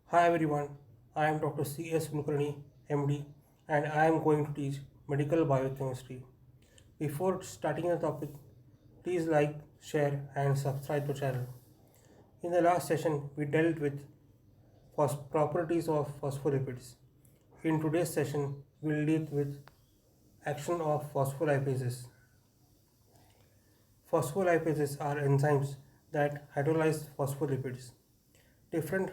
Hi everyone, I am Dr. C.S. Kulkarni, MD, and I am going to teach medical biochemistry. Before starting the topic, please like, share, and subscribe to the channel. In the last session, we dealt with properties of phospholipids. In today's session, we will deal with action of phospholipases. Phospholipases are enzymes that hydrolyze phospholipids. Different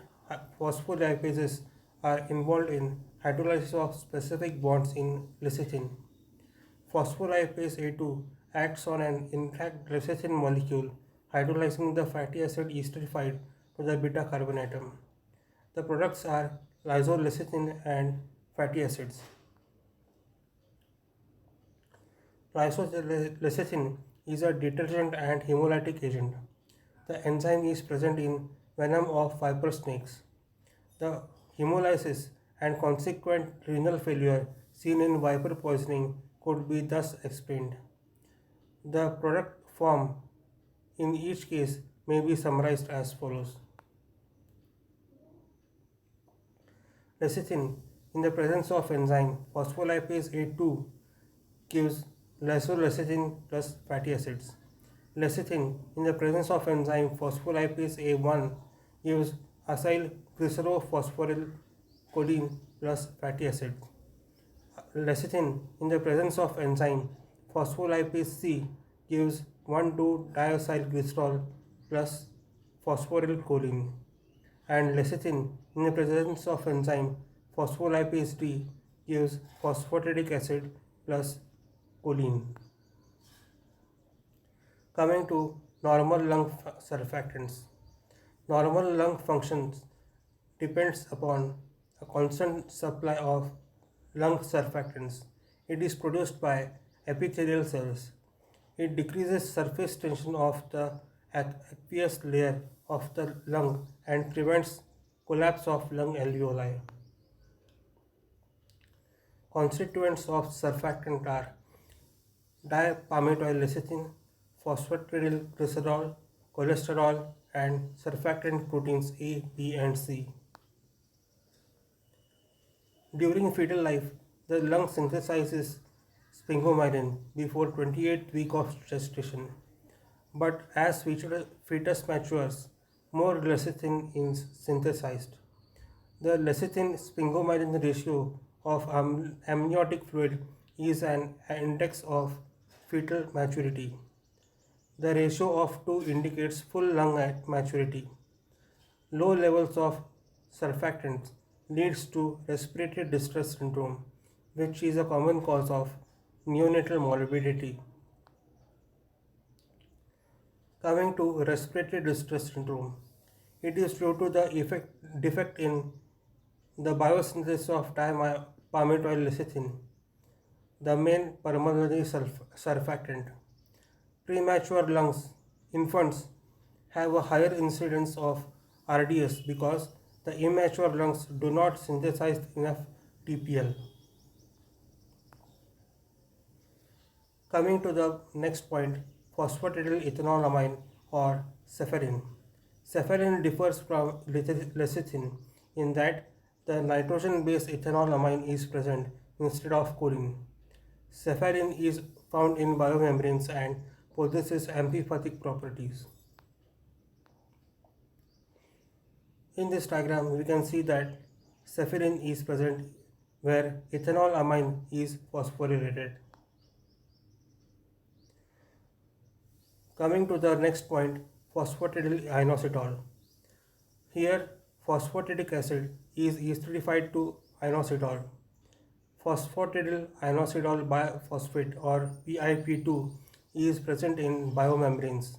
phospholipases are involved in hydrolysis of specific bonds in lecithin. Phospholipase A2 acts on an intact lecithin molecule, hydrolyzing the fatty acid esterified to the beta carbon atom. The products are lysolecithin and fatty acids. Lysolecithin is a detergent and hemolytic agent. The enzyme is present in venom of viper snakes. The hemolysis and consequent renal failure seen in viper poisoning could be thus explained. The product form in each case may be summarized as follows. Lecithin, in the presence of enzyme phospholipase A2, gives lysolecithin plus fatty acids. Lecithin, in the presence of enzyme phospholipase A1, gives acyl glycerol choline plus fatty acids. Lecithin, in the presence of enzyme phospholipase C, gives 1,2-diacylglycerol plus phosphatidylcholine, and lecithin, in the presence of enzyme phospholipase D, gives phosphatidic acid plus choline. Coming to normal lung surfactants. Normal lung functions depends upon a constant supply of lung surfactants. It is produced by epithelial cells. It decreases surface tension of the aqueous layer of the lung and prevents collapse of lung alveoli. Constituents of surfactant are dipalmitoyl lecithin, phosphatidyl glycerol, cholesterol, and surfactant proteins A, B, and C. During fetal life, the lung synthesizes sphingomyelin before 28th week of gestation. But as fetus matures, more lecithin is synthesized. The lecithin sphingomyelin ratio of amniotic fluid is an index of fetal maturity. The ratio of 2 indicates full lung at maturity. Low levels of surfactants leads to respiratory distress syndrome, which is a common cause of neonatal morbidity. Coming to respiratory distress syndrome, it is due to the defect in the biosynthesis of palmitoyl lecithin, the main pulmonary surfactant. Premature lungs, infants have a higher incidence of RDS because the immature lungs do not synthesize enough TPL. Coming to the next point, phosphatidyl ethanolamine or saffarin. Saffarin differs from lecithin in that the nitrogen-based ethanolamine is present instead of choline. Saffarin is found in biomembranes and possesses amphipathic properties. In this diagram, we can see that saffarin is present where ethanolamine is phosphorylated. Coming to the next point, phosphatidyl inositol. Here, phosphatidic acid is esterified to inositol. Phosphatidyl inositol biphosphate or BIP2 is present in biomembranes.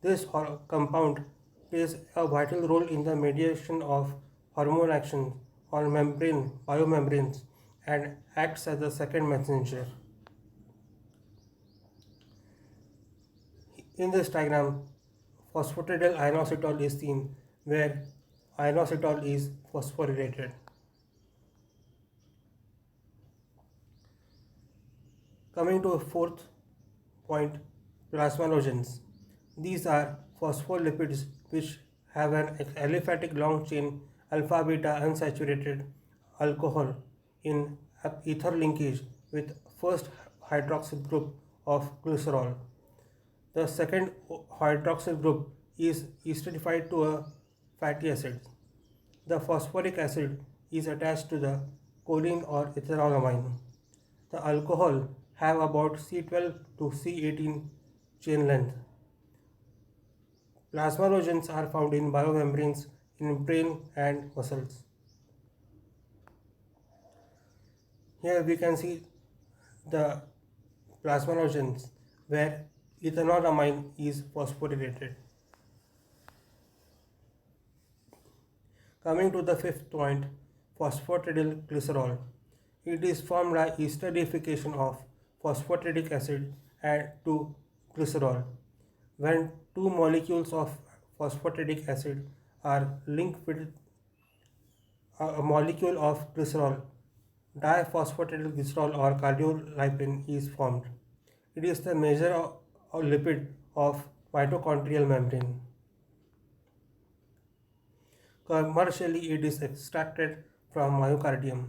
This compound plays a vital role in the mediation of hormone action on biomembranes and acts as a second messenger. In this diagram, phosphatidyl inositol is seen where inositol is phosphorylated. Coming to a fourth point, plasmalogens. These are phospholipids which have an aliphatic long chain alpha beta unsaturated alcohol in ether linkage with first hydroxyl group of glycerol. The second hydroxyl group is esterified to a fatty acid. The phosphoric acid is attached to the choline or ethanolamine. The alcohol have about C12 to C18 chain length. Plasmalogens are found in biomembranes in brain and muscles. Here we can see the plasmalogens where ethanolamine is phosphorylated. Coming to the fifth point, phosphatidyl glycerol. It is formed by esterification of phosphatidic acid and to glycerol. When two molecules of phosphatidic acid are linked with a molecule of glycerol, diphosphatidyl or cardiolipin is formed. It is the major lipid of mitochondrial membrane. Commercially, it is extracted from myocardium.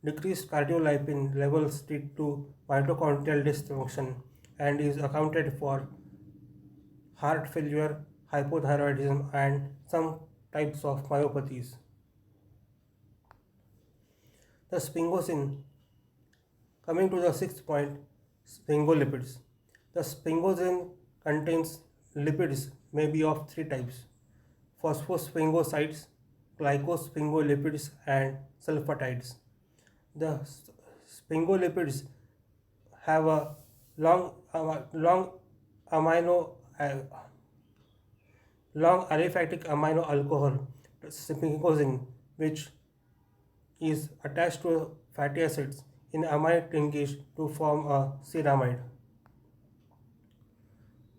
Decreased cardiolipin levels lead to mitochondrial dysfunction and is accounted for heart failure, hypothyroidism, and some types of myopathies. The sphingosine. Coming to the sixth point, sphingolipids. The sphingosine contains lipids may be of three types: phosphosphingosides, glycosphingolipids, and sulfatides. The sphingolipids have a long amino long aliphatic amino alcohol sphingosine, which is attached to fatty acids in amide linkage to form a ceramide.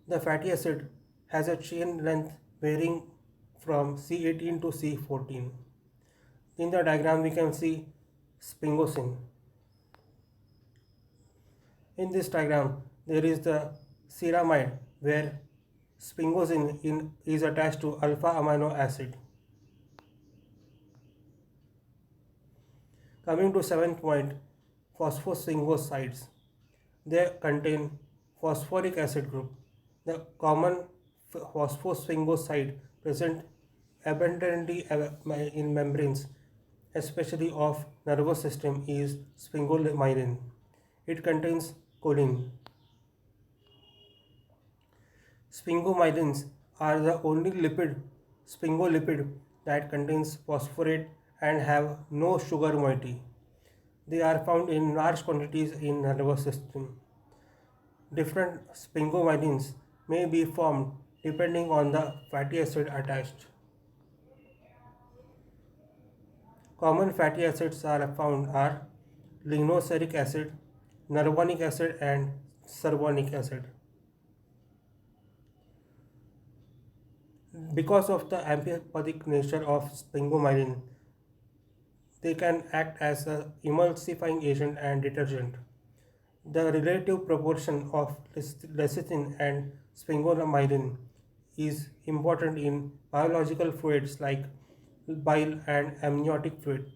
The fatty acid has a chain length varying from C18 to C14. In the diagram we can see sphingosine. In this diagram there is the ceramide where sphingosine is attached to alpha amino acid. Coming to seventh point, phosphosphingosides. They contain phosphoric acid group. The common phosphosphingoside present abundantly in membranes, especially of nervous system, is sphingolipids. It contains choline. Sphingolipids are the only sphingolipid that contains phosphorate and have no sugar moiety. They are found in large quantities in nervous system. Different sphingolipids may be formed depending on the fatty acid attached. Common fatty acids are lignoceric acid, nervonic acid, and cervonic acid. Because of the amphipathic nature of sphingomyelin, they can act as an emulsifying agent and detergent. The relative proportion of lecithin and sphingomyelin is important in biological fluids like bile and amniotic fluid.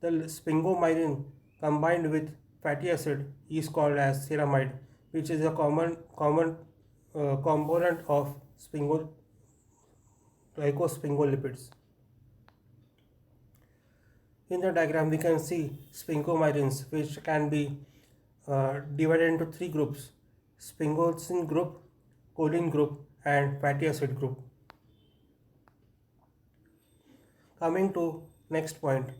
The sphingomyelin combined with fatty acid is called as ceramide, which is a common component of glycosphingolipids. In the diagram, we can see sphingomyelins, which can be divided into three groups: sphingosine group, choline group, and fatty acid group. Coming to next point,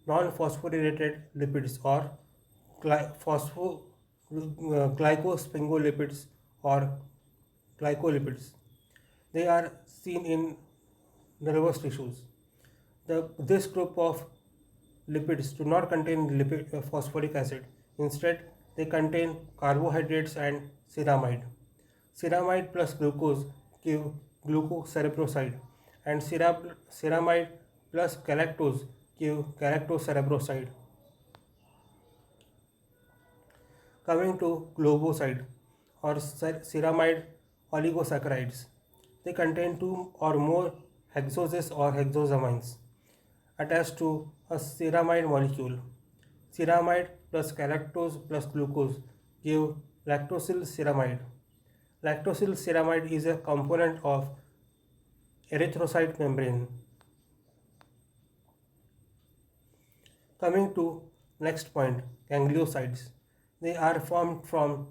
non-phosphorylated lipids or glycosphingolipids or glycolipids. They are seen in nervous tissues. This group of lipids do not contain phosphoric acid. Instead, they contain carbohydrates and ceramide. Ceramide plus glucose give glucocerebroside, and ceramide plus galactose give galactocerebroside. Coming to globoside or ceramide oligosaccharides. They contain two or more hexoses or hexosamines. attached to a ceramide molecule. Ceramide plus galactose plus glucose give lactosyl ceramide. Lactosyl ceramide is a component of erythrocyte membrane. Coming to next point, gangliosides. They are formed from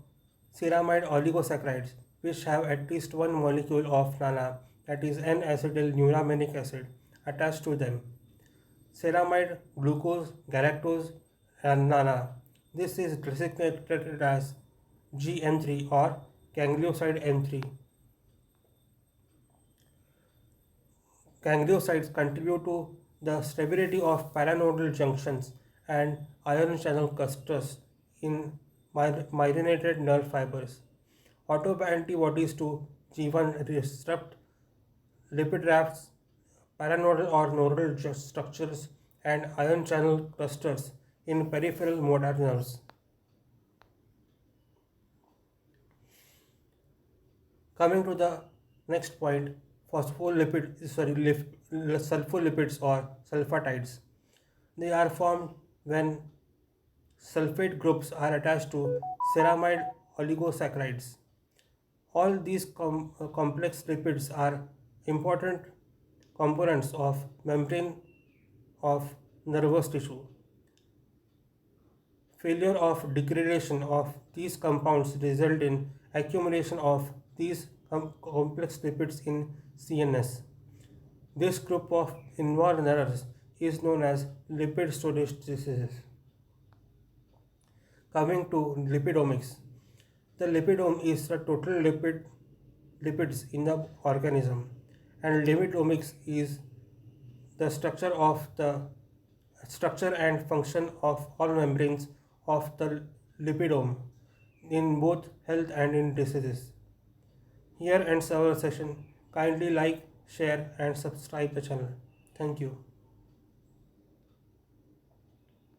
ceramide oligosaccharides which have at least one molecule of NANA, that is N-acetyl-nuraminic acid, attached to them. Ceramide, glucose, galactose and NANA. This is designated as GN3 or ganglioside N3. Gangliosides contribute to the stability of paranodal junctions and ion channel clusters in myelinated nerve fibers. Autoantibodies to G1 disrupt lipid rafts, paranodal or nodal structures, and ion channel clusters in peripheral motor nerves. Coming to the next point, sulfolipids or sulfatides. They are formed when sulfate groups are attached to ceramide oligosaccharides. All these complex lipids are important components of membrane of nervous tissue. Failure of degradation of these compounds result in accumulation of these complex lipids in CNS. This group of involved nerves is known as lipid storage diseases. Coming to lipidomics. The lipidome is the total lipids in the organism, and lipidomics is the structure and function of all membranes of the lipidome in both health and in diseases. Here ends our session. Kindly like, share and subscribe the channel. Thank you.